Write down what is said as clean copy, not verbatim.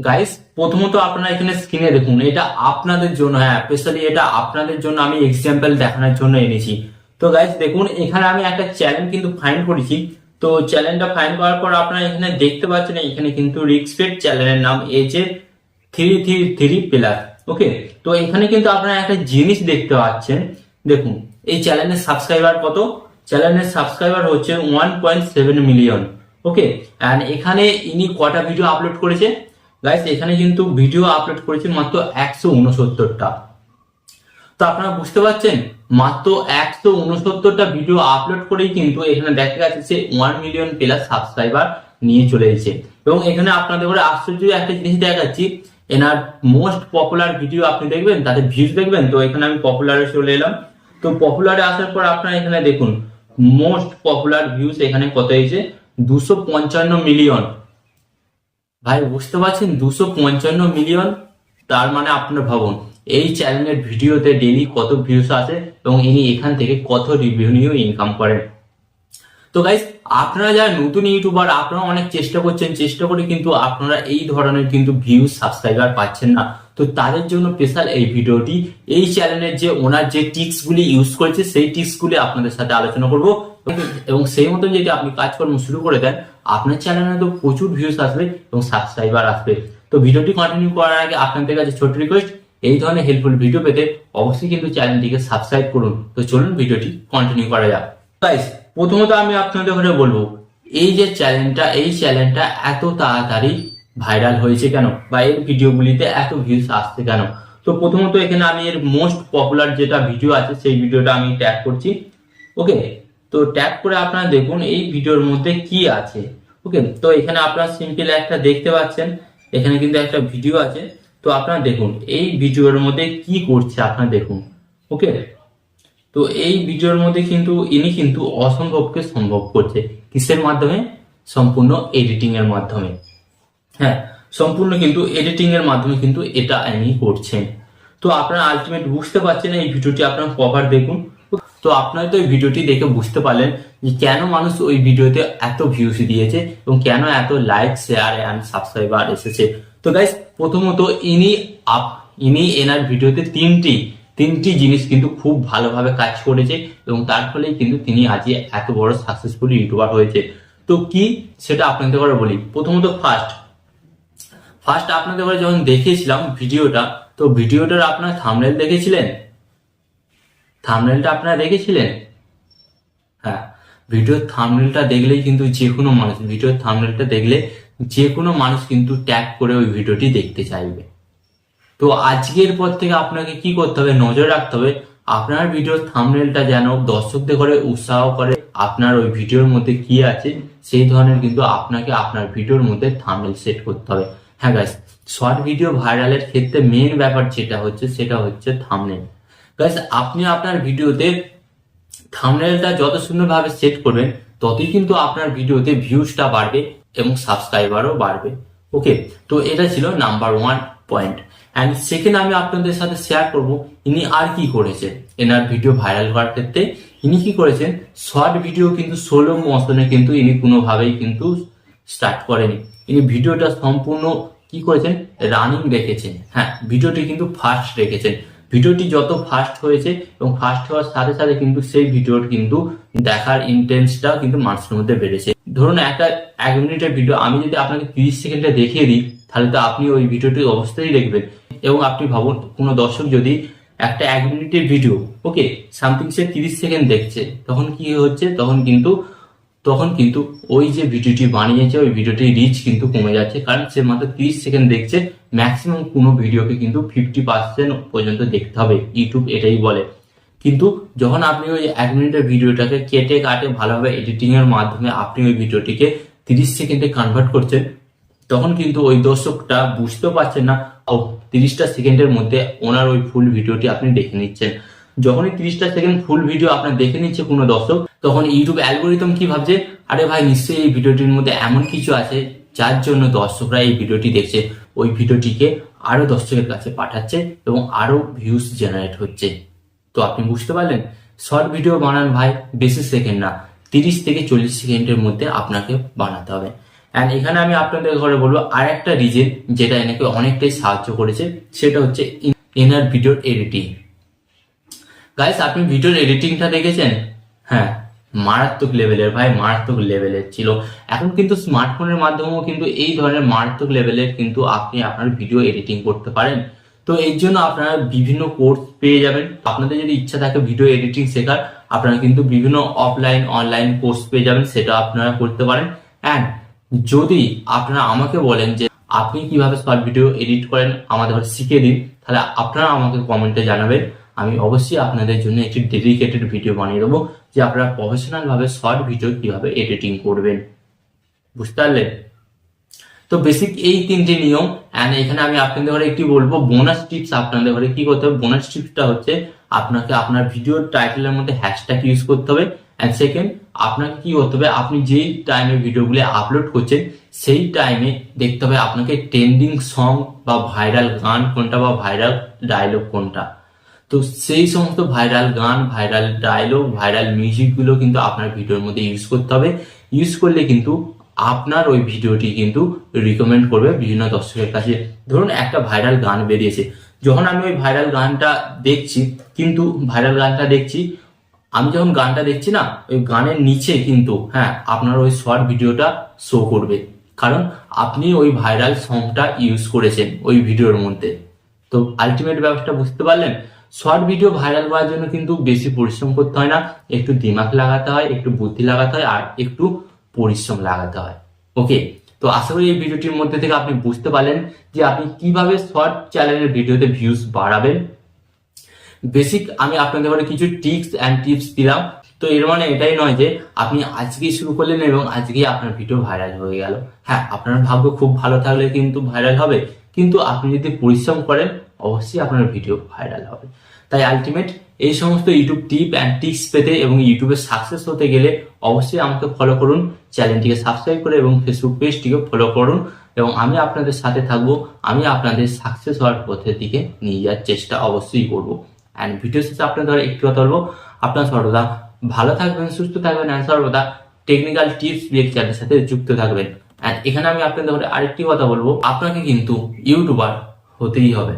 Guys, প্রথমত আপনারা এখানে স্ক্রিনে দেখুন, এটা আপনাদের জন্য, হ্যাঁ স্পেশালি এটা আপনাদের জন্য আমি এক্সাম্পল দেখানোর জন্য এনেছি। তো গাইস দেখুন, এখানে আমি একটা চ্যানেল কিন্তু ফাইন্ড করেছি। তো চ্যানেলটা ফাইন্ড করার পর আপনারা এখানে দেখতে পাচ্ছেন, এখানে কিন্তু রিক্সপেক্ট চ্যানেলের নাম এজে 333 প্লাস। ওকে, তো এখানে কিন্তু আপনারা একটা জিনিস দেখতে পাচ্ছেন। দেখুন এই চ্যানেলের সাবস্ক্রাইবার কত, চ্যানেলের সাবস্ক্রাইবার হচ্ছে 1.7 মিলিয়ন। ওকে, এন্ড এখানে ইনি কটা ভিডিও আপলোড করেছে গাইস, এখানে কিন্তু ভিডিও আপলোড করেছে মাত্র 169টা। তো আপনারা বুঝতে পারছেন, মাত্র 169টা ভিডিও আপলোড করেই কিন্তু এখানে দেখা যাচ্ছে সে 1 মিলিয়ন প্লাস সাবস্ক্রাইবার নিয়ে চলে এসেছে। এবং এখানে আপনাদের করে আশ্চর্য একটা জিনিস দেখাচ্ছি, এনার মোস্ট পপুলার ভিডিও আপনি দেখবেন, তাতে ভিউজ দেখবেন। তো এখানে আমি পপুলারে চলে এলাম। তো পপুলারে আসার পর আপনারা এখানে দেখুন মোস্ট পপুলার ভিউজ এখানে কত হয়েছে, 255 মিলিয়ন। ভাই বুঝতে পারছেন, 255 মিলিয়ন। তার মানে আপনার ভাবুন এই চ্যানেলের ভিডিওতে ডেইলি কত ভিউজ আসে এবং ইনি এখান থেকে কত রেভিনিউ ইনকাম করেন। তো গাইস, আপনারা যারা নতুন ইউটিউবার, আপনারা অনেক চেষ্টা করছেন, চেষ্টা করে কিন্তু আপনারা এই ধরনের কিন্তু ভিউজ সাবস্ক্রাইবার পাচ্ছেন না। তো তাদের জন্য স্পেশাল এই ভিডিওটি। এই চ্যানেলের যে ওনার যে টিপস গুলি ইউজ করেছে সেই টিপস গুলি আপনাদের সাথে আলোচনা করব। এবং সেই মতন যদি আপনি কাজকর্ম শুরু করে দেন, আপনার চ্যানেলে তো প্রচুর ভিউজ আসবে এবং সাবস্ক্রাইবার আসবে। তো ভিডিওটি কন্টিনিউ করার আগে আপনাদের কাছে ছোট্ট রিকোয়েস্ট, এই ধরনের হেল্পফুল ভিডিও পেতে অবশ্যই কিন্তু চ্যানেলটিকে সাবস্ক্রাইব করুন। তো চলুন ভিডিওটি কন্টিনিউ করা যাক। গাইস, প্রথমত আমি আপনাদের করে বলবো, এই যে চ্যানেলটা, এই চ্যানেলটা এত তাড়াতাড়ি ভাইরাল হয়েছে কেন, বা এর ভিডিওগুলিতে এত ভিউজ আসছে কেন। তো প্রথমত এখানে আমি এর মোস্ট পপুলার যেটা ভিডিও আছে সেই ভিডিওটা আমি ট্যাগ করছি। ওকে, তো ট্যাগ করে আপনারা দেখুন এই ভিডিওর মধ্যে কি আছে। ওকে, তো এখানে আপনারা সিম্পল একটা দেখতে পাচ্ছেন, এখানে কিন্তু একটা ভিডিও আছে। তো আপনারা দেখুন এই ভিডিওর মধ্যে কি করছে আপনারা দেখুন। ওকে, তো এই ভিডিওর মধ্যে কিন্তু ইনি কিন্তু অসম্ভবকে সম্ভব করছে, কিসের মাধ্যমে, সম্পূর্ণ এডিটিং এর মাধ্যমে। হ্যাঁ, সম্পূর্ণ কিন্তু এডিটিং এর মাধ্যমে কিন্তু এটা ইনি করছেন। তো আপনারা আলটিমেট বুঝতে পারছেন, এই ভিডিওটি আপনারা কভার দেখুন। তো আপনারা তো এই ভিডিওটি দেখে বুঝতে পারলেন যে কেন মানুষ ওই ভিডিওতে এত ভিউজ দিয়েছে এবং কেন এত লাইক, শেয়ার এন্ড সাবস্ক্রাইবার এসেছে। তো গাইস, প্রথমত ইনি এনার ভিডিওতে তিনটি জিনিস কিন্তু খুব ভালোভাবে কাজ করেছে এবং তার ফলেই কিন্তু তিনি আজকে এত বড় সাকসেসফুল ইউটিউবার হয়েছে। তো কি সেটা আপনাদের করে বলি। প্রথমত ফার্স্ট আপনাদের করে যখন দেখিয়েছিলাম ভিডিওটা, তো ভিডিওটার আপনার থাম্বনেল দেখেছিলেন, থাম্বনেলটা আপনারা দেখেছিলেন। হ্যাঁ, ভিডিওর থাম্বনেলটা দেখলেই কিন্তু যে কোনো মানুষ, ভিডিওর থাম্বনেলটা দেখলে যে কোনো মানুষ কিন্তু ট্যাগ করে ওই ভিডিওটি দেখতে চাইবে। তো আজকের পর থেকে আপনাকে কি করতে হবে, নজর রাখতে হবে আপনার ভিডিওর থাম্বনেলটা যেন দর্শকদের করে উৎসাহ করে, আপনার ওই ভিডিওর মধ্যে কি আছে সেই ধরনের কিন্তু আপনাকে আপনার ভিডিওর মধ্যে থাম্বনেল সেট করতে হবে। হ্যাঁ গাইস, শর্ট ভিডিও ভাইরালের ক্ষেত্রে মেন ব্যাপার যেটা হচ্ছে সেটা হচ্ছে থাম্বনেল। গাইস, আপনি আপনার ভিডিওতে থাম্বনেলটা যত সুন্দরভাবে সেট করবেন, ততই কিন্তু আপনার ভিডিওতে ভিউজটা বাড়বে এবং সাবস্ক্রাইবারও বাড়বে। ওকে, তো এটা ছিল নাম্বার 1 পয়েন্ট। অ্যান্ড সেকেন্ড আমি আপনাদের সাথে শেয়ার করব ইনি আর কি করেছেন এনার ভিডিও ভাইরাল করার ক্ষেত্রে। ইনি কি করেছেন, শর্ট ভিডিও কিন্তু সোলো মোশনে কিন্তু ইনি কোনোভাবেই কিন্তু স্টার্ট করেনি। ইনি ভিডিওটা সম্পূর্ণ কি করেছেন, রানিং রেখেছেন। হ্যাঁ, ভিডিওটি কিন্তু ফাস্ট রেখেছেন। ভিডিওটি যত ফাস্ট হয়েছে এবং ফাস্ট হওয়ার সাথে সাথে কিন্তু সেই ভিডিওর কিন্তু দেখার ইন্টেন্সটাও কিন্তু মানুষের মধ্যে বেড়েছে। ধরুন একটা 1 মিনিটের ভিডিও আমি যদি আপনাকে 30 সেকেন্ডে দেখিয়ে দিই, তাহলে তো আপনি ওই ভিডিওটি অবশ্যই দেখবেন। এবং আপনি ভাবুন, কোনো দর্শক যদি একটা 1 মিনিটের ভিডিও, ওকে, সামথিং সে 30 সেকেন্ড দেখছে, তখন কি হচ্ছে, তখন কিন্তু ওই যে ভিডিওটি বানিয়েছে ওই ভিডিওটির রিচ কিন্তু কমে যাচ্ছে, কারণ সে মাত্র 30 সেকেন্ড দেখছে। ম্যাক্সিমাম কোনো ভিডিওকে কিন্তু 50% পর্যন্ত দেখতে হবে, ইউটিউব এটাই বলে। কিন্তু যখন আপনি ওই 1 মিনিটের ভিডিওটাকে কেটে কাটে ভালোভাবে এডিটিং এর মাধ্যমে আপনি ওই ভিডিওটিকে 30 সেকেন্ডে কনভার্ট করছেন, তখন কিন্তু ওই দর্শকটা বুঝতেও পারছেন না, ও 30টা সেকেন্ডের মধ্যে ওনার ওই ফুল ভিডিওটি আপনি দেখে নিচ্ছেন। যখনই 30টা সেকেন্ড ফুল ভিডিও আপনার দেখে নিচ্ছে কোনো দর্শক, তখন ইউটিউব অ্যালগোরিদম কি ভাবছে, আরে ভাই নিশ্চয়ই এই ভিডিওটির মধ্যে এমন কিছু আছে যার জন্য দর্শকরা এই ভিডিওটি দেখছে, ওই ভিডিওটিকে আরো দর্শকের কাছে পাঠাচ্ছে এবং আরো ভিউজ জেনারেট হচ্ছে। তো আপনি বুঝতে পারলেন, শর্ট ভিডিও বানান ভাই বেশি সেকেন্ড না, 30 থেকে 40 সেকেন্ডের মধ্যে আপনাকে বানাতে হবে। অ্যান্ড এখানে আমি আপনাদের ঘরে বলবো আর একটা রিজন যেটা এনেকে অনেকটাই সাহায্য করেছে, সেটা হচ্ছে ইনার ভিডিও এডিটিং। গাইস আপনি ভিডিওর এডিটিংটা দেখেছেন? হ্যাঁ, মারাত্মক লেভেলের ভাই, মারাত্মক লেভেলের ছিল। এখন কিন্তু স্মার্টফোনের মাধ্যমেও কিন্তু এই ধরনের মারাত্মক লেভেলের কিন্তু আপনি আপনার ভিডিও এডিটিং করতে পারেন। তো এর জন্য আপনারা বিভিন্ন কোর্স পেয়ে যাবেন। আপনাদের যদি ইচ্ছা থাকে ভিডিও এডিটিং শেখার, আপনারা কিন্তু বিভিন্ন অফলাইন অনলাইন কোর্স পেয়ে যাবেন, সেটা আপনারা করতে পারেন। অ্যান্ড যদি আপনারা আমাকে বলেন যে আপনি কিভাবে শর্ট ভিডিও এডিট করেন আমাদের শিখিয়ে দিন, তাহলে আপনারা আমাকে কমেন্টে জানাবেন। আমি অবশ্যই আপনাদের জন্য একটি ডেডিকেটেড ভিডিও বানিয়ে দেবো যে আপনারা প্রফেশনাল ভাবে শর্ট ভিডিও কিভাবে এডিটিং করবেন। বুঝতে পারলেন? তো বেসিক এই তিনটি নিয়ম। অ্যান্ড এখানে আমি আপনাদের ঘরে একটি বলবো বোনাস টিপস। আপনাদের ঘরে কি করতে হবে? বোনাস টিপসটা হচ্ছে আপনাকে আপনার ভিডিওর টাইটেলের মধ্যে হ্যাশট্যাগ ইউজ করতে হবে। অ্যান্ড সেকেন্ড, আপনাকে কি করতে হবে? আপনি যেই টাইমে ভিডিওগুলো আপলোড করছেন সেই টাইমে দেখতে হবে আপনাকে ট্রেন্ডিং সং বা ভাইরাল গান কোনটা বা ভাইরাল ডায়লগ কোনটা। তো সেই সমস্ত ভাইরাল গান, ভাইরাল ডায়লগ, ভাইরাল মিউজিকগুলো কিন্তু আপনার ভিডিওর মধ্যে ইউজ করতে হবে। ইউজ করলে কিন্তু আপনার ওই ভিডিওটি কিন্তু রিকমেন্ড করবে বিভিন্ন দর্শকের কাছে। ধরুন একটা ভাইরাল গান বেরিয়েছে, যখন আমি ওই ভাইরাল গানটা দেখছি, কিন্তু ভাইরাল গানটা দেখছি, আমি যখন গানটা দেখছি না, ওই গানের নিচে কিন্তু হ্যাঁ আপনার ওই শর্ট ভিডিওটা শো করবে, কারণ আপনি ওই ভাইরাল সংটা ইউজ করেছেন ওই ভিডিওর মধ্যে। তো আলটিমেট ব্যাপারটা বুঝতে পারলেন? শর্ট ভিডিও ভাইরাল করার জন্য কিন্তু বেশি পরিশ্রম করতে হয় না, একটু দিমাগ লাগাতে হয়, একটু বুদ্ধি লাগাতে হয়, আর একটু পরিশ্রম লাগাতে হয়। ওকে, তো আশা করি এই ভিডিওটির মধ্যে থেকে আপনি বুঝতে পারলেন যে আপনি কিভাবে শর্ট চ্যানেলের ভিডিওতে ভিউজ বাড়াবেন। বেসিক আমি আপনাদের ঘরে কিছু টিপস অ্যান্ড টিপস দিলাম। তো এর মানে এটাই নয় যে আপনি আজকেই শুরু করলেন এবং আজকেই আপনার ভিডিও ভাইরাল হয়ে গেল। হ্যাঁ, আপনার ভাগ্য খুব ভালো থাকলে কিন্তু ভাইরাল হবে, কিন্তু আপনি যদি পরিশ্রম করেন অবশ্যই আপনার ভিডিও ভাইরাল হবে। তাই আলটিমেট এই সমস্ত ইউটিউব টিপ অ্যান্ড টিপস পেতে এবং ইউটিউবে সাকসেস হতে গেলে অবশ্যই আমাকে ফলো করুন, চ্যানেলটিকে সাবস্ক্রাইব করে এবং ফেসবুক পেজটিকে ফলো করুন, এবং আমি আপনাদের সাথে থাকবো। আমি আপনাদের সাকসেস হওয়ার পথের দিকে নিয়ে যাওয়ার চেষ্টা অবশ্যই করবো। অ্যান্ড ভিডিও শেষে আপনাদের একটু কথা বলবো, আপনার সর্বদা ভালো থাকবেন, সুস্থ থাকবেন, অ্যান্ড সর্বদা টেকনিক্যাল টিপস চ্যানেলের সাথে যুক্ত থাকবেন। অ্যান্ড এখানে আমি আপনাদের আরেকটি কথা বলবো, আপনাকে কিন্তু ইউটিউবার হতেই হবে।